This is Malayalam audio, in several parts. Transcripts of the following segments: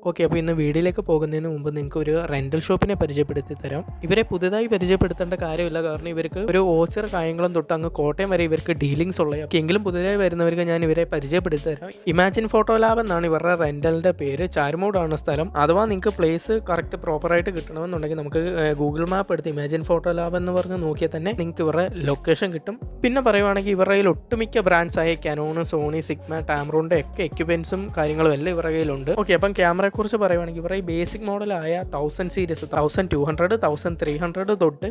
ഓക്കെ, അപ്പോൾ ഇന്ന് വീഡിയോയിലേക്ക് പോകുന്നതിന് മുമ്പ് നിങ്ങൾക്ക് ഒരു റെൻ്റൽ ഷോപ്പിനെ പരിചയപ്പെടുത്തി തരാം. ഇവരെ പുതുതായി പരിചയപ്പെടുത്തേണ്ട കാര്യമില്ല, കാരണം ഇവർക്ക് ഒരു ഓച്ചർ കായംകുളം തൊട്ട് അങ്ങ് കോട്ടയം വരെ ഇവർക്ക് ഡീലിങ്സ് ഉള്ളത്. എങ്കിലും പുതുതായി വരുന്നവർക്ക് ഞാൻ ഇവരെ പരിചയപ്പെടുത്തി തരാം. ഇമാജിൻ ഫോട്ടോ ലാബ് എന്നാണ് ഇവരുടെ റെൻ്റലിൻ്റെ പേര്. ചാരുമൂടാണ് സ്ഥലം. അഥവാ നിങ്ങൾക്ക് പ്ലേസ് കറക്റ്റ് പ്രോപ്പറായിട്ട് കിട്ടണമെന്നുണ്ടെങ്കിൽ നമുക്ക് ഗൂഗിൾ മാപ്പ് എടുത്ത് ഇമാജിൻ ഫോട്ടോ ലാബ് എന്ന് പറഞ്ഞ് നോക്കിയാൽ തന്നെ നിങ്ങൾക്ക് ഇവരുടെ ലൊക്കേഷൻ കിട്ടും. പിന്നെ പറയുവാണെങ്കിൽ ഇവരുടെ ഒട്ടുമിക്ക ബ്രാൻഡ്സായ കാനോൺ, സോണി, സിഗ്മ, ടാമറോണിൻ്റെ ഒക്കെ എക്യുപ്മെൻസും കാര്യങ്ങളും എല്ലാം ഇവരുടെ കയ്യിലുണ്ട്. ഓക്കെ, അപ്പം ക്യാമറയെ കുറിച്ച് പറയുവാണെങ്കിൽ ഇവരുടെ ബേസിക് മോഡലായ 1000 സീരീസ്, 1200, 1300 തൊട്ട്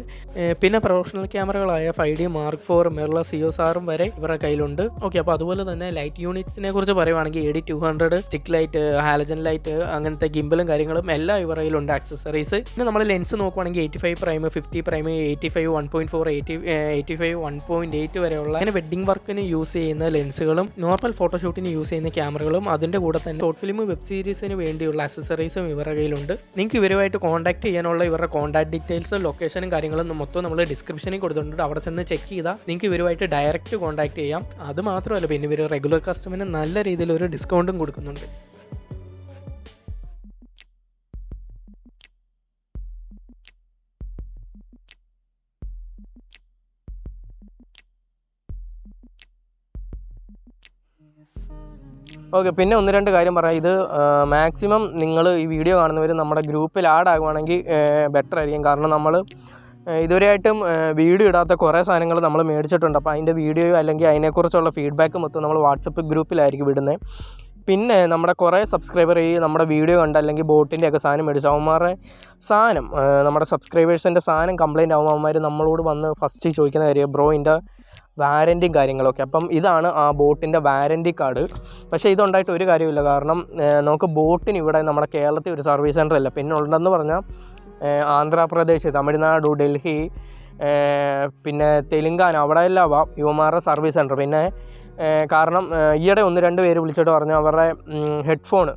പിന്നെ പ്രൊഫഷണൽ ക്യാമറകളായ 5D Mark IV, mirrorless EOS R വരെ ഇവരുടെ കയ്യിലുണ്ട്. ഓക്കെ, അപ്പോൾ അതുപോലെ തന്നെ ലൈറ്റ് യൂണിറ്റ്സിനെ കുറിച്ച് പറയുവാണെങ്കിൽ AD200, stick light, halogen light, അങ്ങനത്തെ ഗിംബലും കാര്യങ്ങളും എല്ലാം ഇവരുടെ കയ്യിലുണ്ട്, ആക്സസറീസ്. പിന്നെ നമ്മൾ ലെൻസ് നോക്കുവാണെങ്കിൽ 85 പ്രൈം, 50 പ്രൈം, 85 1.4, 85 1.8 വരെയുള്ള അങ്ങനെ വെഡ്ഡിംഗ് വർക്കിന് യൂസ് ചെയ്യുന്ന ലെൻസുകളും നോർമൽ ഫോട്ടോഷൂട്ടിന് യൂസ് ചെയ്യുന്ന ക്യാമറകളും അതിൻ്റെ കൂടെ തന്നെ ഷോർട്ട് ഫിലിം, വെബ് സീരീസിന് വേണ്ടിയുള്ള ആക്സസറീസും ഇവരുടെ കയ്യിലുണ്ട്. നിങ്ങൾക്ക് ഇവരുമായിട്ട് കോൺടാക്ട് ചെയ്യാനുള്ള ഇവരുടെ കോൺടാക്ട് ഡീറ്റെയിൽസും ലൊക്കേഷനും കാര്യങ്ങളും മൊത്തം നമ്മൾ ഡിസ്ക്രിപ്ഷനിൽ കൊടുത്തിട്ടുണ്ട്. അവിടെ ചെന്ന് ചെക്ക് ചെയ്താൽ നിങ്ങൾക്ക് ഇവരുമായിട്ട് ഡയറക്റ്റ് കോൺടാക്ട് ചെയ്യാം. അത് മാത്രമല്ല, പിന്നെ ഇവർ റെഗുലർ കസ്റ്റമറിന് നല്ല രീതിയിൽ ഒരു ഡിസ്കൗണ്ടും കൊടുക്കുന്നുണ്ട്. ഓക്കെ, പിന്നെ ഒന്ന് രണ്ട് കാര്യം പറയാം. ഇത് മാക്സിമം നിങ്ങൾ ഈ വീഡിയോ കാണുന്നവർ നമ്മുടെ ഗ്രൂപ്പിൽ ആഡ് ആകുവാണെങ്കിൽ ബെറ്റർ ആയിരിക്കും. കാരണം നമ്മൾ ഇതുവരെയായിട്ടും വീഡിയോ ഇടാത്ത കുറേ സാധനങ്ങൾ നമ്മൾ മേടിച്ചിട്ടുണ്ട്. അപ്പോൾ അതിൻ്റെ വീഡിയോ അല്ലെങ്കിൽ അതിനെക്കുറിച്ചുള്ള ഫീഡ്ബാക്ക് മൊത്തം നമ്മൾ വാട്സപ്പ് ഗ്രൂപ്പിലായിരിക്കും വിടുന്നത്. പിന്നെ നമ്മുടെ കുറേ സബ്സ്ക്രൈബർ ഈ നമ്മുടെ വീഡിയോ കണ്ട് അല്ലെങ്കിൽ ബോട്ടിൻ്റെ ഒക്കെ സാധനം മേടിച്ചു അവന്മാരുടെ സാധനം, നമ്മുടെ സബ്സ്ക്രൈബേഴ്സിൻ്റെ സാധനം കംപ്ലയിൻ്റ് ആകുമ്പോൾ അവന്മാർ നമ്മളോട് വന്ന് ഫസ്റ്റ് ചോദിക്കുന്ന കാര്യം ബ്രോ ഇതിൻ്റെ വാറൻറ്റിയും കാര്യങ്ങളൊക്കെ. അപ്പം ഇതാണ് ആ ബോട്ടിൻ്റെ വാറൻറ്റി കാർഡ്. പക്ഷേ ഇതുണ്ടായിട്ട് ഒരു കാര്യമില്ല, കാരണം നമുക്ക് ബോട്ടിന് ഇവിടെ നമ്മുടെ കേരളത്തിൽ ഒരു സർവീസ് സെൻ്റർ ഇല്ല. പിന്നെ ഉണ്ടെന്ന് പറഞ്ഞാൽ ആന്ധ്രാപ്രദേശ്, തമിഴ്നാട്, ഡൽഹി, പിന്നെ തെലുങ്കാന അവിടെ എല്ലാം യുവമാരുടെ സർവീസ് സെൻ്റർ. പിന്നെ കാരണം ഈയിടെ 1-2 പേര് വിളിച്ചിട്ട് പറഞ്ഞു അവരുടെ ഹെഡ്ഫോൺ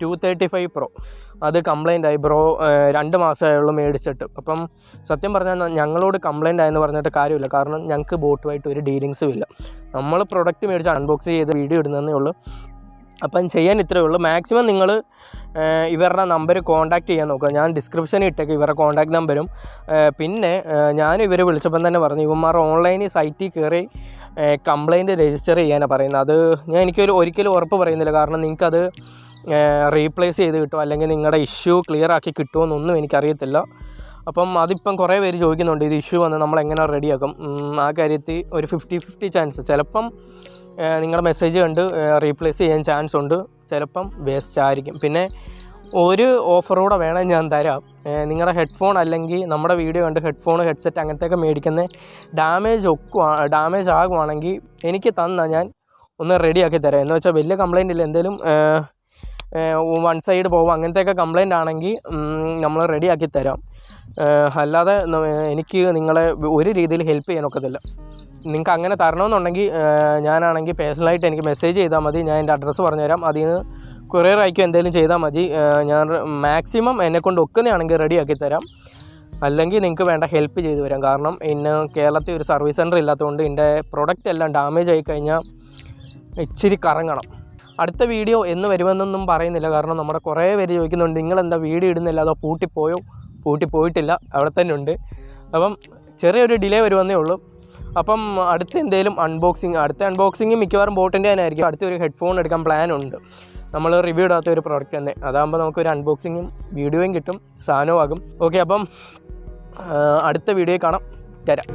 235 Pro അത് കംപ്ലയിൻ്റ് ആയി ബ്രോ, 2 മാസമായുള്ളൂ മേടിച്ചിട്ട്. അപ്പം സത്യം പറഞ്ഞാൽ ഞങ്ങളോട് കംപ്ലയിൻ്റ് ആയെന്ന് പറഞ്ഞിട്ട് കാര്യമില്ല, കാരണം ഞങ്ങൾക്ക് ബോട്ടുമായിട്ട് ഒരു ഡീലിങ്സും ഇല്ല. നമ്മൾ പ്രൊഡക്റ്റ് മേടിച്ച് അൺബോക്സ് ചെയ്ത് വീഡിയോ ഇടുന്നതേ ഉള്ളൂ. അപ്പം ചെയ്യാൻ ഇത്രയേ ഉള്ളൂ. മാക്സിമം നിങ്ങൾ ഇവരുടെ നമ്പർ കോൺടാക്ട് ചെയ്യാൻ നോക്കുക. ഞാൻ ഡിസ്ക്രിപ്ഷനിൽ ഇട്ടേക്ക് ഇവരുടെ കോൺടാക്ട് നമ്പരും. പിന്നെ ഞാനും ഇവർ വിളിച്ചപ്പം തന്നെ പറഞ്ഞു ഇവന്മാർ ഓൺലൈനിൽ സൈറ്റിൽ കയറി കംപ്ലയിൻറ്റ് രജിസ്റ്റർ ചെയ്യാനാണ് പറയുന്നത്. അത് എനിക്കൊരു ഒരിക്കലും ഉറപ്പ് പറയുന്നില്ല, കാരണം നിങ്ങൾക്കത് റീപ്ലേസ് ചെയ്ത് കിട്ടുമോ അല്ലെങ്കിൽ നിങ്ങളുടെ ഇഷ്യൂ ക്ലിയർ ആക്കി കിട്ടുമോയെന്നൊന്നും എനിക്കറിയത്തില്ല. അപ്പം അതിപ്പം കുറേ പേര് ചോദിക്കുന്നുണ്ട് ഇത് ഇഷ്യൂ വന്ന് നമ്മളെങ്ങനെ റെഡിയാക്കും. ആ കാര്യത്തിൽ ഒരു 50-50 ചാൻസ്. ചിലപ്പം നിങ്ങളുടെ മെസ്സേജ് കണ്ട് റീപ്ലേസ് ചെയ്യാൻ ചാൻസ് ഉണ്ട്, ചിലപ്പം വേസ്റ്റ് ആയിരിക്കും. പിന്നെ ഒരു ഓഫറൂടെ വേണം ഞാൻ തരാം. നിങ്ങളുടെ ഹെഡ്ഫോൺ അല്ലെങ്കിൽ നമ്മുടെ വീഡിയോ കണ്ട് ഹെഡ്ഫോൺ, ഹെഡ്സെറ്റ് അങ്ങനത്തെയൊക്കെ മേടിക്കുന്ന ഡാമേജ് ആകുവാണെങ്കിൽ എനിക്ക് തന്നാൽ ഞാൻ ഒന്ന് റെഡിയാക്കി തരാം. എന്ന് വെച്ചാൽ വലിയ കംപ്ലയിൻ്റ് ഇല്ല, എന്തെങ്കിലും വൺ സൈഡ് പോകും അങ്ങനത്തെയൊക്കെ കംപ്ലയിൻ്റ് ആണെങ്കിൽ നമ്മൾ റെഡിയാക്കി തരാം. അല്ലാതെ എനിക്ക് നിങ്ങളെ ഒരു രീതിയിൽ ഹെൽപ്പ് ചെയ്യാനൊക്കത്തില്ല. നിങ്ങൾക്ക് അങ്ങനെ തരണമെന്നുണ്ടെങ്കിൽ ഞാനാണെങ്കിൽ പേഴ്സണലായിട്ട് എനിക്ക് മെസ്സേജ് ചെയ്താൽ മതി. ഞാൻ എൻ്റെ അഡ്രസ്സ് പറഞ്ഞുതരാം. അതിൽ നിന്ന് കൊറിയർ അയക്കും എന്തെങ്കിലും ചെയ്താൽ മതി. ഞാൻ മാക്സിമം എന്നെക്കൊണ്ട് ഒക്കുന്നതാണെങ്കിൽ റെഡിയാക്കി തരാം. അല്ലെങ്കിൽ നിങ്ങൾക്ക് വേണ്ട ഹെൽപ്പ് ചെയ്തു വരാം. കാരണം ഇന്ന് കേരളത്തിൽ ഒരു സർവീസ് സെൻ്റർ ഇല്ലാത്തതുകൊണ്ട് എൻ്റെ പ്രൊഡക്റ്റ് എല്ലാം ഡാമേജ് ആയി കഴിഞ്ഞാൽ ഇച്ചിരി കറങ്ങണം. അടുത്ത വീഡിയോ എന്ന് വരുമെന്നൊന്നും പറയുന്നില്ല, കാരണം നമ്മുടെ കുറേ പേര് ചോദിക്കുന്നുണ്ട് നിങ്ങളെന്താ വീഡിയോ ഇടുന്നില്ല, അതോ പൂട്ടിപ്പോയിട്ടില്ല, അവിടെ തന്നെ ഉണ്ട്. അപ്പം ചെറിയൊരു ഡിലേ വരുമെന്നേ ഉള്ളൂ. അപ്പം അടുത്ത അടുത്ത അൺബോക്സിങ് മിക്കവാറും ബോട്ടിൻ്റെ തന്നെ ആയിരിക്കും. അടുത്തൊരു ഹെഡ്ഫോൺ എടുക്കാൻ പ്ലാനുണ്ട്, നമ്മൾ റിവ്യൂ ഇടാത്ത ഒരു പ്രോഡക്റ്റ് തന്നെ. അതാകുമ്പോൾ നമുക്കൊരു അൺബോക്സിങ്ങും വീഡിയോയും കിട്ടും, സാധനവും ആകും. ഓക്കെ, അപ്പം അടുത്ത വീഡിയോയിൽ കാണാം. തരാം.